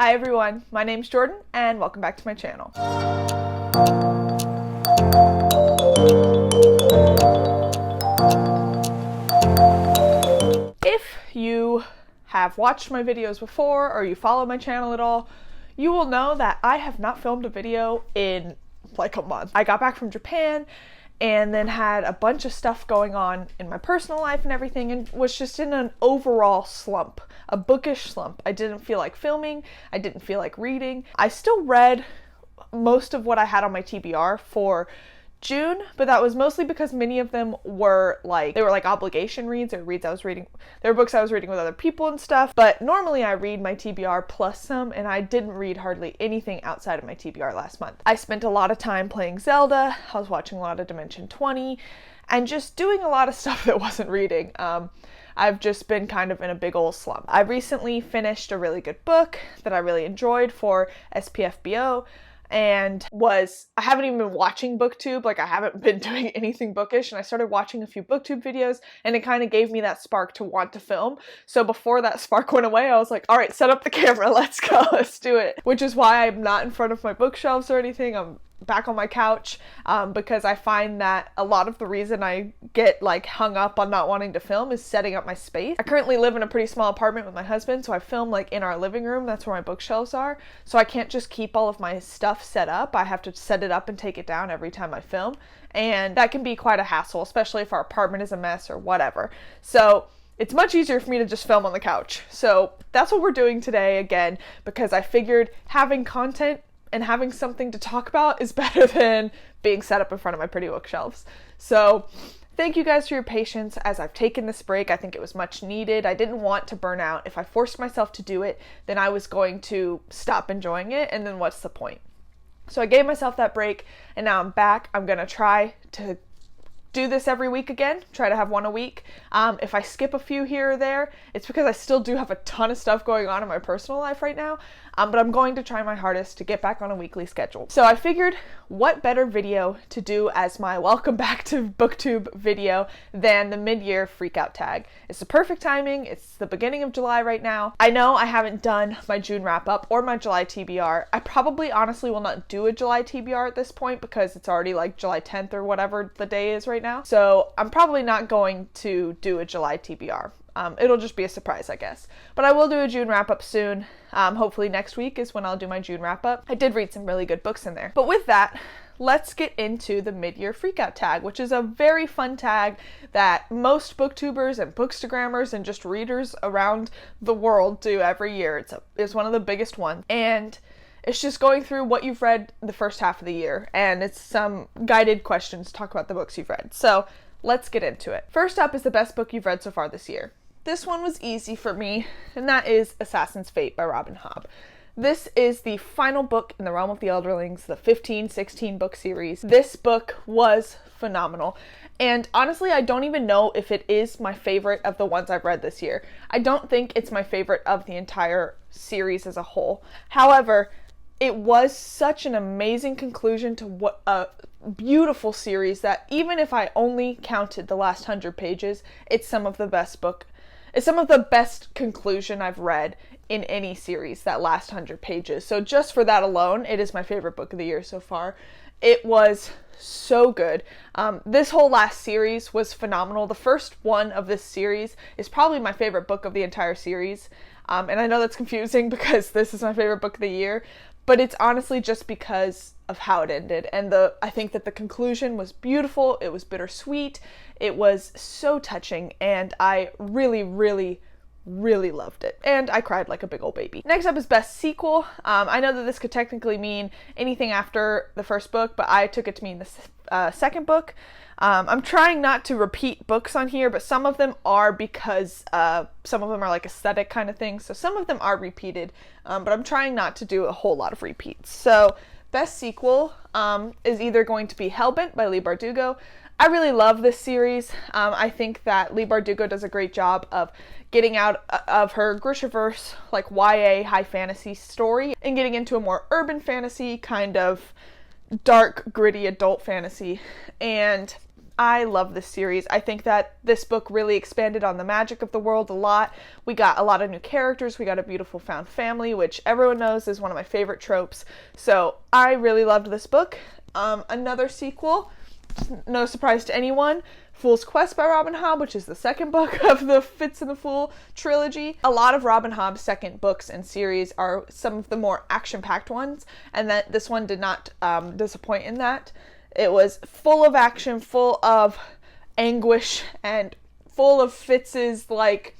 Hi everyone, my name's Jordan and welcome back to my channel. If you have watched my videos before or you follow my channel at all, you will know that I have not filmed a video in like a month. I got back from Japan and then had a bunch of stuff going on in my personal life and everything, and was just in an overall slump, a bookish slump. I didn't feel like filming, I didn't feel like reading. I still read most of what I had on my TBR for June, but that was mostly because many of them were like, they were like obligation reads or reads I was reading. They were books I was reading with other people and stuff, but normally I read my TBR plus some, and I didn't read hardly anything outside of my TBR last month. I spent a lot of time playing Zelda, I was watching a lot of Dimension 20, and just doing a lot of stuff that wasn't reading. I've just been kind of in a big old slump. I recently finished a really good book that I really enjoyed for SPFBO, and I haven't even been watching booktube, like I haven't been doing anything bookish, and I started watching a few booktube videos and it kind of gave me that spark to want to film. So before that spark went away, I was like, all right, set up the camera, let's go, let's do it. Which is why I'm not in front of my bookshelves or anything. I'm back on my couch because I find that a lot of the reason I get like hung up on not wanting to film is setting up my space. I currently live in a pretty small apartment with my husband, so I film like in our living room. That's where my bookshelves are. So I can't just keep all of my stuff set up. I have to set it up and take it down every time I film. And that can be quite a hassle, especially if our apartment is a mess or whatever. So it's much easier for me to just film on the couch. So that's what we're doing today again, because I figured having content and having something to talk about is better than being set up in front of my pretty bookshelves. So thank you guys for your patience as I've taken this break. I think it was much needed. I didn't want to burn out. If I forced myself to do it, then I was going to stop enjoying it, and then what's the point? So I gave myself that break, and now I'm back. I'm gonna try to do this every week again, try to have one a week. If I skip a few here or there, it's because I still do have a ton of stuff going on in my personal life right now, but I'm going to try my hardest to get back on a weekly schedule. So I figured, what better video to do as my welcome back to booktube video than the mid-year freakout tag. It's the perfect timing. It's the beginning of July right now. I know I haven't done my June wrap up or my July TBR. I probably honestly will not do a July TBR at this point because it's already like July 10th or whatever the day is right now. So I'm probably not going to do a July TBR. It'll just be a surprise, I guess. But I will do a June wrap-up soon. Hopefully next week is when I'll do my June wrap-up. I did read some really good books in there. But with that, let's get into the mid-year freakout tag, which is a very fun tag that most booktubers and bookstagrammers and just readers around the world do every year. It's one of the biggest ones. And it's just going through what you've read the first half of the year. And it's some guided questions to talk about the books you've read. So let's get into it. First up is the best book you've read so far this year. This one was easy for me, and that is Assassin's Fate by Robin Hobb. This is the final book in the Realm of the Elderlings, the 15-16 book series. This book was phenomenal, and honestly, I don't even know if it is my favorite of the ones I've read this year. I don't think it's my favorite of the entire series as a whole. However, it was such an amazing conclusion to what a beautiful series that even if I only counted the last 100 pages, it's some of the best conclusion I've read in any series, that last 100 pages. So just for that alone, it is my favorite book of the year so far. It was so good. This whole last series was phenomenal. The first one of this series is probably my favorite book of the entire series. And I know that's confusing because this is my favorite book of the year, but it's honestly just because of how it ended. And I think that the conclusion was beautiful. It was bittersweet. It was so touching, and I really, really, really loved it. And I cried like a big old baby. Next up is best sequel. I know that this could technically mean anything after the first book, but I took it to mean the second book. I'm trying not to repeat books on here, but some of them are because some of them are like aesthetic kind of things. So some of them are repeated, but I'm trying not to do a whole lot of repeats. So best sequel is either going to be Hellbent by Leigh Bardugo. I really love this series. I think that Leigh Bardugo does a great job of getting out of her Grishaverse, like YA high fantasy story, and getting into a more urban fantasy, kind of dark, gritty adult fantasy. And I love this series. I think that this book really expanded on the magic of the world a lot. We got a lot of new characters. We got a beautiful found family, which everyone knows is one of my favorite tropes. So I really loved this book. Another sequel, no surprise to anyone, Fool's Quest by Robin Hobb, which is the second book of the Fitz and the Fool trilogy. A lot of Robin Hobb's second books and series are some of the more action-packed ones, and that this one did not disappoint in that. It was full of action, full of anguish, and full of Fitz's, like,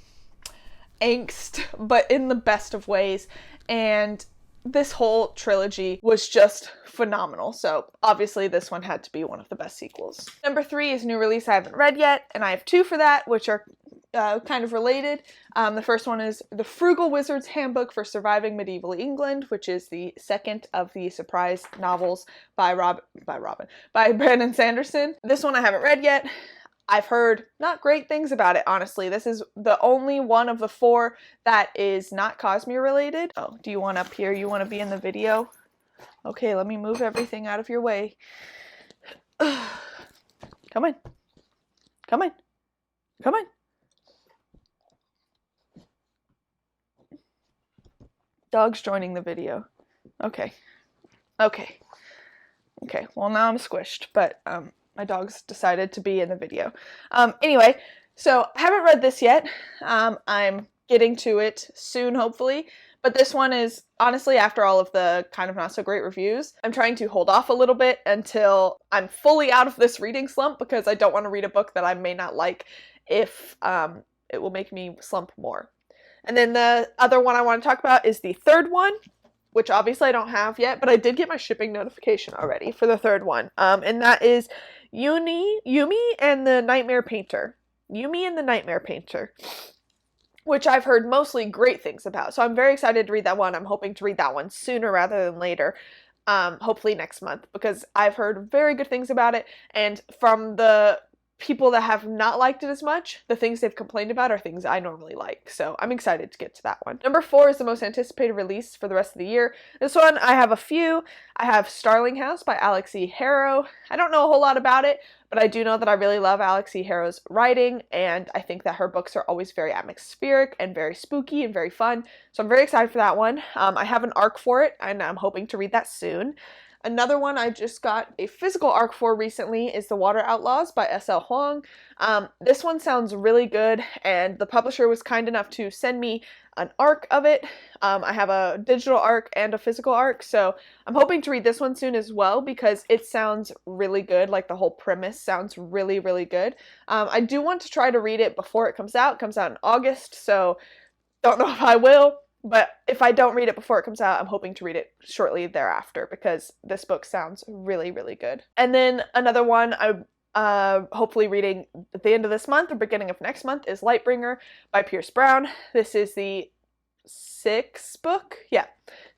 angst, but in the best of ways. And this whole trilogy was just phenomenal. So obviously this one had to be one of the best sequels. Number 3 is a new release I haven't read yet, and I have 2 for that, which are kind of related. The first one is The Frugal Wizard's Handbook for Surviving Medieval England, which is the second of the surprise novels by Brandon Sanderson. This one I haven't read yet. I've heard not great things about it, honestly. This is the only one of the 4 that is not Cosmere related. Oh, do you want up here? You want to be in the video? Okay, let me move everything out of your way. Come on. Come on. Come on. Dog's joining the video. Okay. Okay. Okay, well now I'm squished, but my dog's decided to be in the video. Anyway, so I haven't read this yet. I'm getting to it soon, hopefully. But this one is, honestly, after all of the kind of not so great reviews, I'm trying to hold off a little bit until I'm fully out of this reading slump, because I don't want to read a book that I may not like if it will make me slump more. And then the other one I want to talk about is the third one, which obviously I don't have yet, but I did get my shipping notification already for the third one. And that is Yumi and the Nightmare Painter. Yumi and the Nightmare Painter, which I've heard mostly great things about. So I'm very excited to read that one. I'm hoping to read that one sooner rather than later, hopefully next month, because I've heard very good things about it. And from the people that have not liked it as much, the things they've complained about are things I normally like. So I'm excited to get to that one. Number 4 is the most anticipated release for the rest of the year. This one, I have a few. I have Starling House by Alex E. Harrow. I don't know a whole lot about it, but I do know that I really love Alex E. Harrow's writing, and I think that her books are always very atmospheric and very spooky and very fun. So I'm very excited for that one. I have an arc for it, and I'm hoping to read that soon. Another one I just got a physical arc for recently is The Water Outlaws by S.L. Huang. This one sounds really good, and the publisher was kind enough to send me an arc of it. I have a digital arc and a physical arc, so I'm hoping to read this one soon as well, because it sounds really good. Like, the whole premise sounds really, really good. I do want to try to read it before it comes out. It comes out in August, so don't know if I will. But if I don't read it before it comes out, I'm hoping to read it shortly thereafter, because this book sounds really, really good. And then another one I'm hopefully reading at the end of this month or beginning of next month is Lightbringer by Pierce Brown. This is the 6th book? Yeah.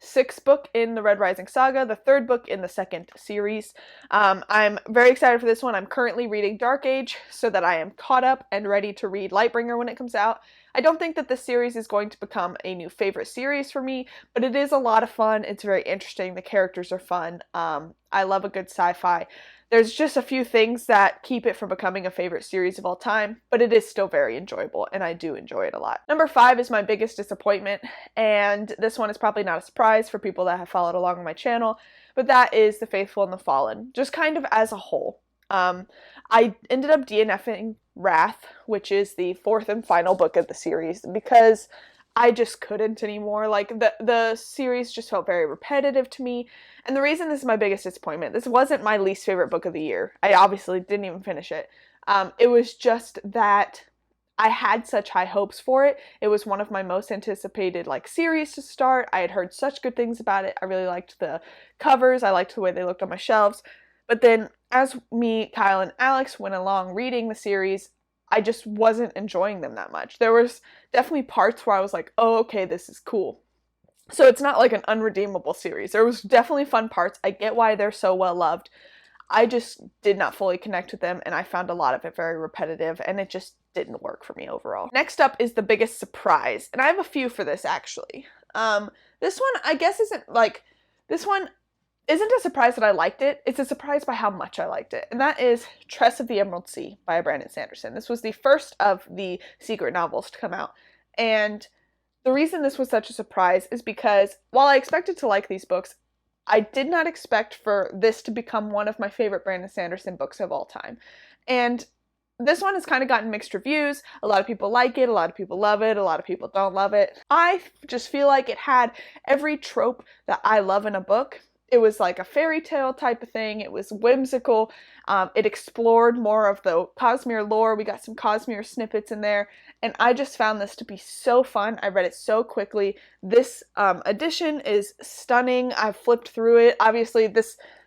6th book in the Red Rising saga, the 3rd book in the 2nd series. I'm very excited for this one. I'm currently reading Dark Age so that I am caught up and ready to read Lightbringer when it comes out. I don't think that this series is going to become a new favorite series for me, but it is a lot of fun. It's very interesting. The characters are fun. I love a good sci-fi. There's just a few things that keep it from becoming a favorite series of all time, but it is still very enjoyable, and I do enjoy it a lot. Number 5 is my biggest disappointment, and this one is probably not a surprise for people that have followed along on my channel, but that is The Faithful and the Fallen, just kind of as a whole. I ended up DNFing Wrath, which is the 4th and final book of the series, because I just couldn't anymore. Like, the series just felt very repetitive to me. And the reason this is my biggest disappointment, this wasn't my least favorite book of the year. I obviously didn't even finish it. It was just that I had such high hopes for it. It was one of my most anticipated, like, series to start. I had heard such good things about it. I really liked the covers. I liked the way they looked on my shelves. But then as me, Kyle, and Alex went along reading the series, I just wasn't enjoying them that much. There was definitely parts where I was like, oh, okay, this is cool. So it's not like an unredeemable series. There was definitely fun parts. I get why they're so well loved. I just did not fully connect with them, and I found a lot of it very repetitive, and it just didn't work for me overall. Next up is the biggest surprise, and I have a few for this, actually. This one, I guess, isn't like, this one isn't a surprise that I liked it. It's a surprise by how much I liked it. And that is Tress of the Emerald Sea by Brandon Sanderson. This was the first of the secret novels to come out. And the reason this was such a surprise is because while I expected to like these books, I did not expect for this to become one of my favorite Brandon Sanderson books of all time. And this one has kind of gotten mixed reviews. A lot of people like it, a lot of people love it, a lot of people don't love it. I just feel like it had every trope that I love in a book. It was like a fairy tale type of thing. It was whimsical. It explored more of the Cosmere lore. We got some Cosmere snippets in there. And I just found this to be so fun. I read it so quickly. This edition is stunning. I've flipped through it. Obviously,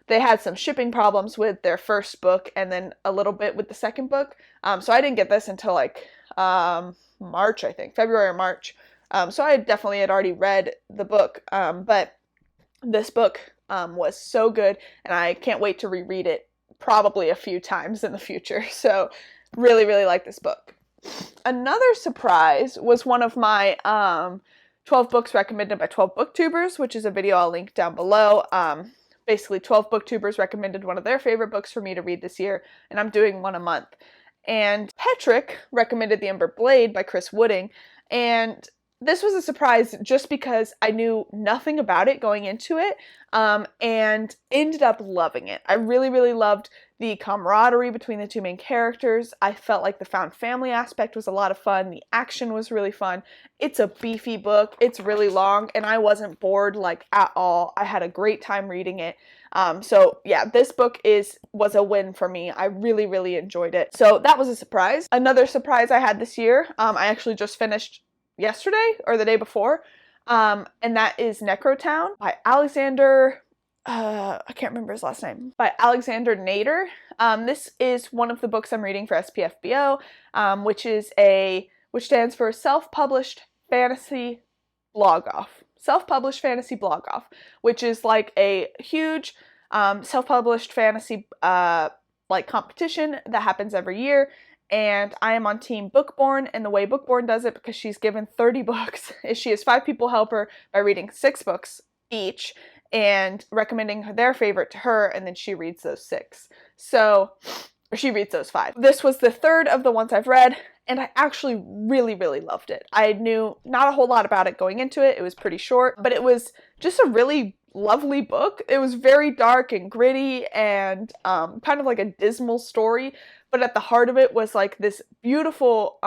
they had some shipping problems with their first book and then a little bit with the second book. So I didn't get this until like March, I think. February or March. So I definitely had already read the book. But this book was so good, and I can't wait to reread it probably a few times in the future. So really, really like this book. Another surprise was one of my 12 books recommended by 12 booktubers, which is a video I'll link down below. Basically, 12 booktubers recommended one of their favorite books for me to read this year, and I'm doing one a month. And Petrick recommended The Ember Blade by Chris Wooding, and this was a surprise just because I knew nothing about it going into it, and ended up loving it. I really, really loved the camaraderie between the two main characters. I felt like the found family aspect was a lot of fun. The action was really fun. It's a beefy book. It's really long, and I wasn't bored like at all. I had a great time reading it. So yeah, this book was a win for me. I really, really enjoyed it. So that was a surprise. Another surprise I had this year, I actually just finished yesterday or the day before, and that is Necrotown by Alexander, I can't remember his last name, by Alexander Nader. This is one of the books I'm reading for SPFBO, which stands for Self-Published Fantasy Blog-Off. Self-Published Fantasy Blog-Off, which is like a huge self-published fantasy like competition that happens every year. And I am on team Bookborn, and the way Bookborn does it, because she's given 30 books, is she has 5 people help her by reading 6 books each and recommending their favorite to her, and then she reads those 6. So, or she reads those 5. This was the third of the ones I've read, and I actually really, really loved it. I knew not a whole lot about it going into it. It was pretty short, but it was just a really lovely book. It was very dark and gritty and kind of like a dismal story, but at the heart of it was like this beautiful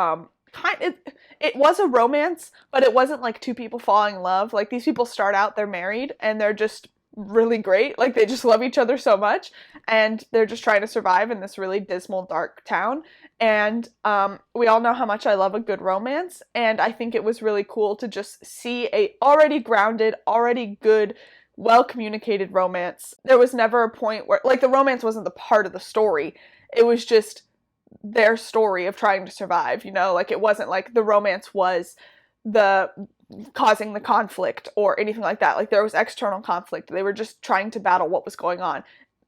it was a romance, but it wasn't like two people falling in love. Like, these people start out, they're married, and they're just really great. Like, they just love each other so much, and they're just trying to survive in this really dismal, dark town. And we all know how much I love a good romance, and I think it was really cool to just see a already grounded, already good, well-communicated romance. There was never a point where, like, the romance wasn't the part of the story. It was just their story of trying to survive, you know? Like, it wasn't like the romance was the causing the conflict or anything like that. Like, there was external conflict. They were just trying to battle what was going on.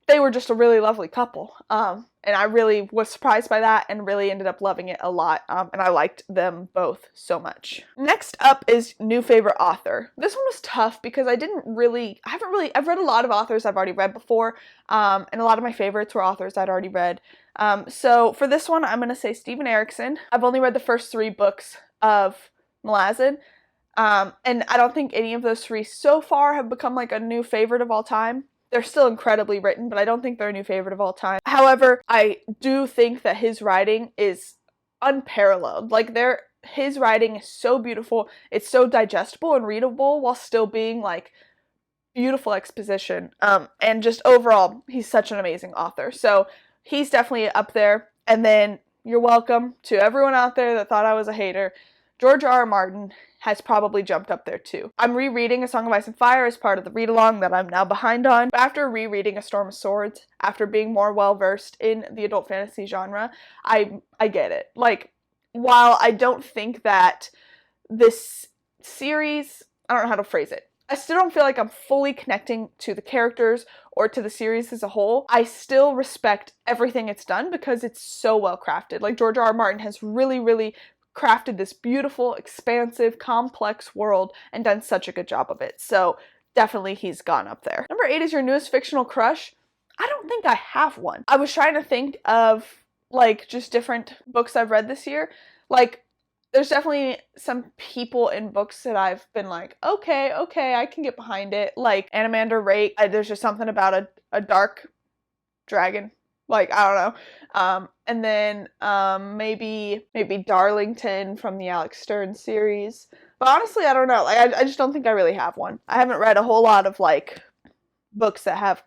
They were just a really lovely couple. And I really was surprised by that and really ended up loving it a lot. And I liked them both so much. Next up is new favorite author. This one was tough because I've read a lot of authors I've already read before. And a lot of my favorites were authors I'd already read. So for this one, I'm going to say Stephen Erickson. I've only read the first 3 books of Malazan. And I don't think any of those 3 so far have become like a new favorite of all time. They're still incredibly written, but I don't think they're a new favorite of all time. However, I do think that his writing is unparalleled. Like, his writing is so beautiful. It's so digestible and readable while still being like beautiful exposition. And just overall, he's such an amazing author. So he's definitely up there. And then you're welcome to everyone out there that thought I was a hater. George R.R. Martin has probably jumped up there too. I'm rereading A Song of Ice and Fire as part of the read-along that I'm now behind on. But after rereading A Storm of Swords, after being more well-versed in the adult fantasy genre, I get it. Like, while I don't think that this series, I don't know how to phrase it, I still don't feel like I'm fully connecting to the characters or to the series as a whole. I still respect everything it's done because it's so well crafted. Like, George R.R. Martin has really, really crafted this beautiful, expansive, complex world and done such a good job of it. So definitely he's gone up there. Number 8 is your newest fictional crush. I don't think I have one. I was trying to think of like just different books I've read this year. Like there's definitely some people in books that I've been like, okay, I can get behind it. Like Amanda Rake, there's just something about a dark dragon. Like, I don't know. And then maybe Darlington from the Alex Stern series. But honestly, I don't know. Like, I just don't think I really have one. I haven't read a whole lot of like books that have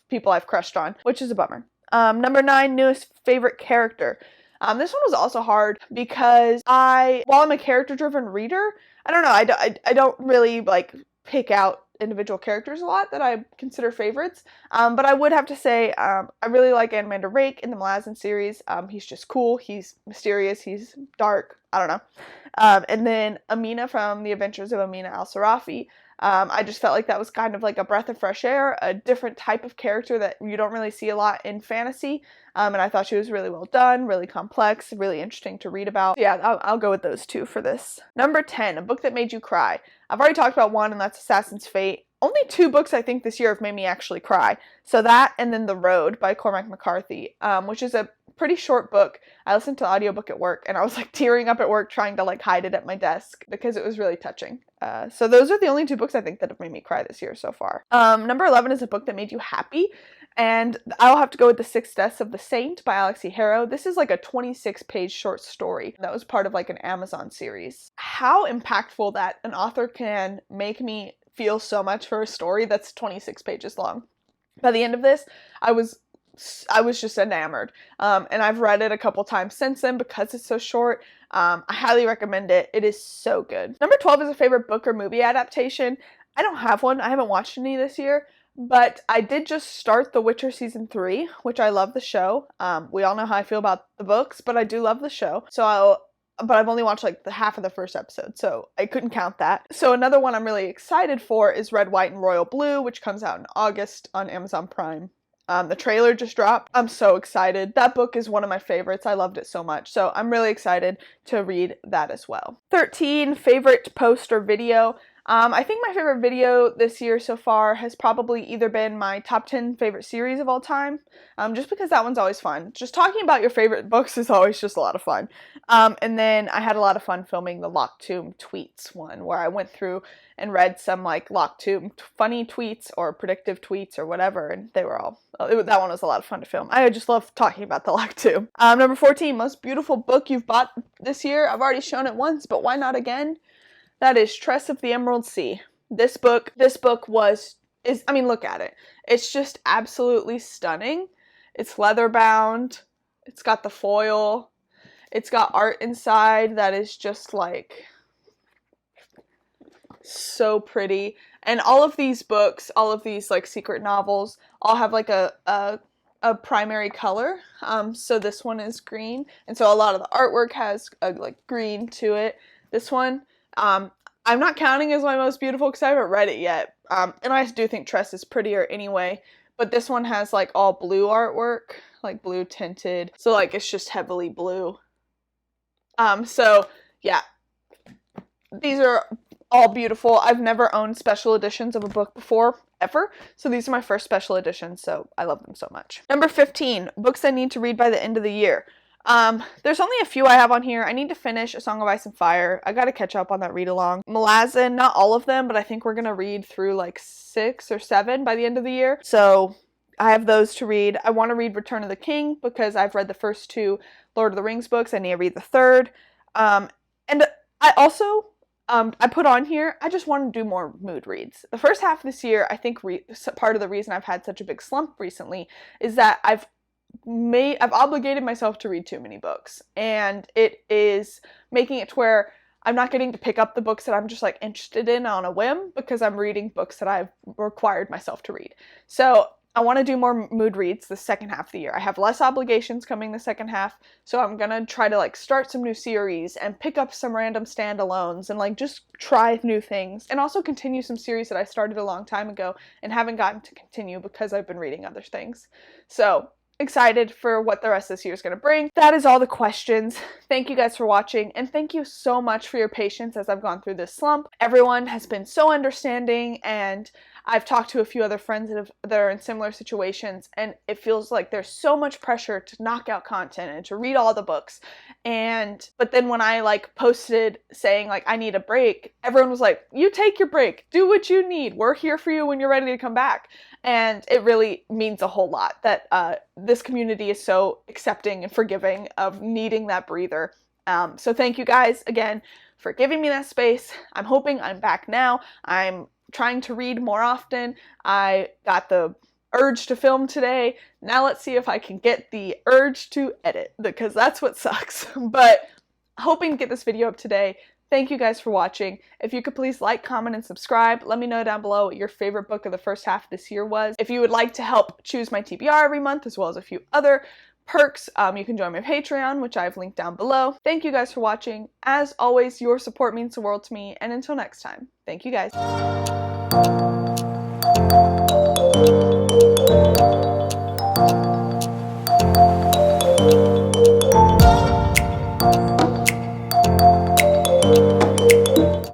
people I've crushed on, which is a bummer. Number 9, newest favorite character. This one was also hard because while I'm a character-driven reader, I don't know, I don't really like pick out individual characters a lot that I consider favorites. But I would have to say I really like Amanda Rake in the Malazan series. He's just cool. He's mysterious. He's dark. I don't know. And then Amina from The Adventures of Amina Al-Sarafi. I just felt like that was kind of like a breath of fresh air, a different type of character that you don't really see a lot in fantasy. And I thought she was really well done, really complex, really interesting to read about. So yeah, I'll go with those 2 for this. Number 10, a book that made you cry. I've already talked about one, and that's Assassin's Fate. Only 2 books I think this year have made me actually cry. So that and then The Road by Cormac McCarthy, which is a pretty short book. I listened to the audiobook at work, and I was like tearing up at work trying to like hide it at my desk because it was really touching. So those are the only 2 books I think that have made me cry this year so far. Number 11 is a book that made you happy, and I'll have to go with The Six Deaths of the Saint by Alexi Harrow. This is like a 26-page short story that was part of like an Amazon series. How impactful that an author can make me feel so much for a story that's 26 pages long. By the end of this, I was just enamored. And I've read it a couple times since then because it's so short. I highly recommend it. It is so good. Number 12 is a favorite book or movie adaptation. I don't have one. I haven't watched any this year, but I did just start The Witcher season 3, which I love the show. We all know how I feel about the books, but I do love the show. But I've only watched like the half of the first episode, so I couldn't count that. So another one I'm really excited for is Red, White, and Royal Blue, which comes out in August on Amazon Prime. The trailer just dropped. I'm so excited. That book is one of my favorites. I loved it so much. So I'm really excited to read that as well. 13, favorite post or video. I think my favorite video this year so far has probably either been my top 10 favorite series of all time, just because that one's always fun. Just talking about your favorite books is always just a lot of fun. And then I had a lot of fun filming the Locked Tomb tweets one, where I went through and read some like Locked Tomb funny tweets or predictive tweets or whatever, and they were all, that one was a lot of fun to film. I just love talking about the Locked Tomb. Number 14, most beautiful book you've bought this year. I've already shown it once, but why not again? That is Tress of the Emerald Sea. This book I mean, look at it. It's just absolutely stunning. It's leather bound. It's got the foil. It's got art inside that is just like so pretty. And all of these books, all of these like secret novels, all have like a primary color. So this one is green, and so a lot of the artwork has like green to it. This one, I'm not counting as my most beautiful because I haven't read it yet. And I do think Tress is prettier anyway. But this one has like all blue artwork, like blue tinted. So like it's just heavily blue. So yeah, these are all beautiful. I've never owned special editions of a book before, ever. So these are my first special editions, so I love them so much. Number 15, books I need to read by the end of the year. There's only a few I have on here. I need to finish A Song of Ice and Fire. I gotta catch up on that read along. Malazan, not all of them, but I think we're gonna read through like 6 or 7 by the end of the year. So I have those to read. I want to read Return of the King because I've read the first 2 Lord of the Rings books. I need to read the third. And I also, I put on here, I just want to do more mood reads. The first half of this year, I think part of the reason I've had such a big slump recently is that I've obligated myself to read too many books, and it is making it to where I'm not getting to pick up the books that I'm just like interested in on a whim because I'm reading books that I've required myself to read. So I want to do more mood reads the second half of the year. I have less obligations coming the second half, so I'm gonna try to like start some new series and pick up some random standalones and like just try new things, and also continue some series that I started a long time ago and haven't gotten to continue because I've been reading other things. So excited for what the rest of this year is going to bring. That is all the questions. Thank you guys for watching, and thank you so much for your patience as I've gone through this slump. Everyone has been so understanding, and I've talked to a few other friends that are in similar situations, and it feels like there's so much pressure to knock out content and to read all the books. But then when I posted saying I need a break, everyone was like, you take your break, do what you need. We're here for you when you're ready to come back. And it really means a whole lot that this community is so accepting and forgiving of needing that breather. So thank you guys again for giving me that space. I'm hoping I'm back now. I'm trying to read more often. I got the urge to film today. Now let's see if I can get the urge to edit, because that's what sucks. But hoping to get this video up today. Thank you guys for watching. If you could please like, comment, and subscribe. Let me know down below what your favorite book of the first half of this year was. If you would like to help choose my TBR every month, as well as a few other perks, you can join my Patreon, which I've linked down below. Thank you guys for watching. As always, your support means the world to me, and until next time, thank you guys.